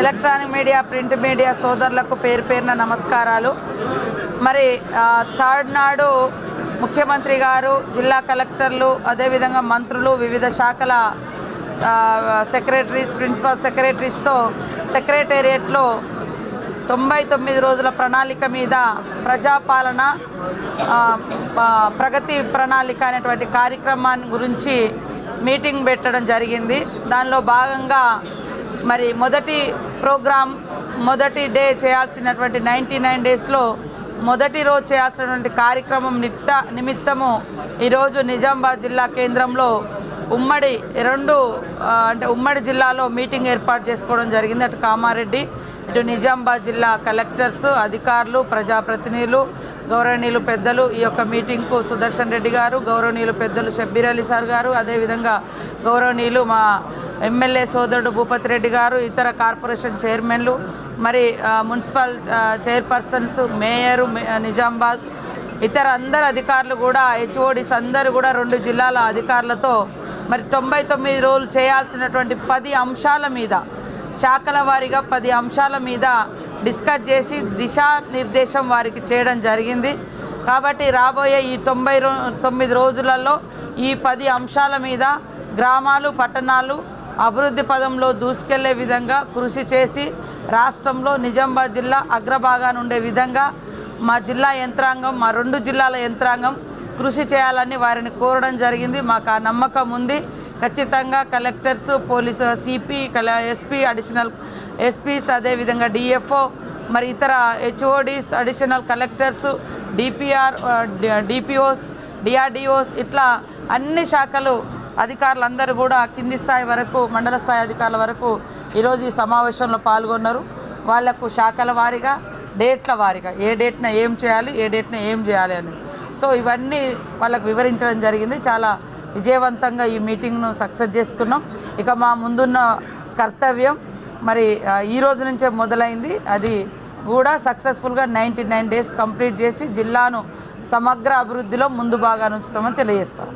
Electronic media print media సోదరులకు పేరు పేరున నమస్కారాలు. మరి థర్డ్ నాడు ముఖ్యమంత్రి గారు, జిల్లా కలెక్టర్లు, అదేవిధంగా మంత్రులు, వివిధ శాఖల సెక్రటరీస్, ప్రిన్సిపల్ సెక్రటరీస్తో సెక్రటేరియట్లో 99 రోజుల ప్రణాళిక మీద ప్రజాపాలన ప్రగతి ప్రణాళిక అనేటువంటి కార్యక్రమాన్ని గురించి మీటింగ్ పెట్టడం జరిగింది. దానిలో భాగంగా మరి మొదటి ప్రోగ్రాం, మొదటి డే చేయాల్సినటువంటి 99 డేస్లో మొదటి రోజు చేయాల్సినటువంటి కార్యక్రమం నిమిత్తము ఈరోజు నిజామాబాద్ జిల్లా కేంద్రంలో ఉమ్మడి ఉమ్మడి జిల్లాలో మీటింగ్ ఏర్పాటు చేసుకోవడం జరిగింది. అటు కామారెడ్డి, ఇటు నిజామాబాద్ జిల్లా కలెక్టర్స్, అధికారులు, ప్రజాప్రతినిధులు, గౌరవనీయులు పెద్దలు ఈ యొక్క మీటింగ్కు సుదర్శన్ రెడ్డి గారు, గౌరవనీయులు పెద్దలు షబ్బీర్ అలీ సార్ గారు, అదేవిధంగా గౌరవనీయులు మా ఎమ్మెల్యే సోదరుడు భూపతి రెడ్డి గారు, ఇతర కార్పొరేషన్ చైర్మన్లు, మరి మున్సిపల్ చైర్పర్సన్స్, మేయరు నిజామాబాద్, ఇతర అందరు అధికారులు కూడా, హెచ్ఓడిస్ అందరూ కూడా 2 జిల్లాల అధికారులతో మరి 99 రోజులు చేయాల్సినటువంటి 10 అంశాల మీద, శాఖల వారీగా 10 అంశాల మీద డిస్కస్ చేసి దిశానిర్దేశం వారికి చేయడం జరిగింది. కాబట్టి రాబోయే ఈ 99 రోజులలో ఈ 10 అంశాల మీద గ్రామాలు, పట్టణాలు అభివృద్ధి పదంలో దూసుకెళ్లే విధంగా కృషి చేసి రాష్ట్రంలో నిజామాబాద్ జిల్లా అగ్రభాగాన ఉండే విధంగా మా జిల్లా యంత్రాంగం, మా 2 జిల్లాల యంత్రాంగం కృషి చేయాలని వారిని కోరడం జరిగింది. మాకు ఆ నమ్మకం ఉంది. ఖచ్చితంగా collectors, police, CP, SP, additional SPs, అదేవిధంగా డిఎఫ్ఓ, మరి ఇతర HODs, additional collectors, DPR, DPOs, DRDOs, ఇట్లా అన్ని శాఖలు అధికారులందరూ కూడా కింది స్థాయి వరకు, మండల స్థాయి అధికారుల వరకు ఈరోజు ఈ సమావేశంలో పాల్గొన్నారు. వాళ్లకు శాఖల వారీగా, డేట్ల వారీగా, ఏ డేట్న ఏం చేయాలి, ఏ డేట్న ఏం చేయాలి అని సో ఇవన్నీ వాళ్ళకు వివరించడం జరిగింది. చాలా విజయవంతంగా ఈ మీటింగ్ను సక్సెస్ చేసుకున్నాం. ఇక మా ముందున్న కర్తవ్యం మరి ఈ రోజు నుంచే మొదలైంది. అది కూడా సక్సెస్ఫుల్గా 99 డేస్ కంప్లీట్ చేసి జిల్లాను సమగ్ర అభివృద్ధిలో ముందు బాగా ఉంచుతామని తెలియజేస్తాం.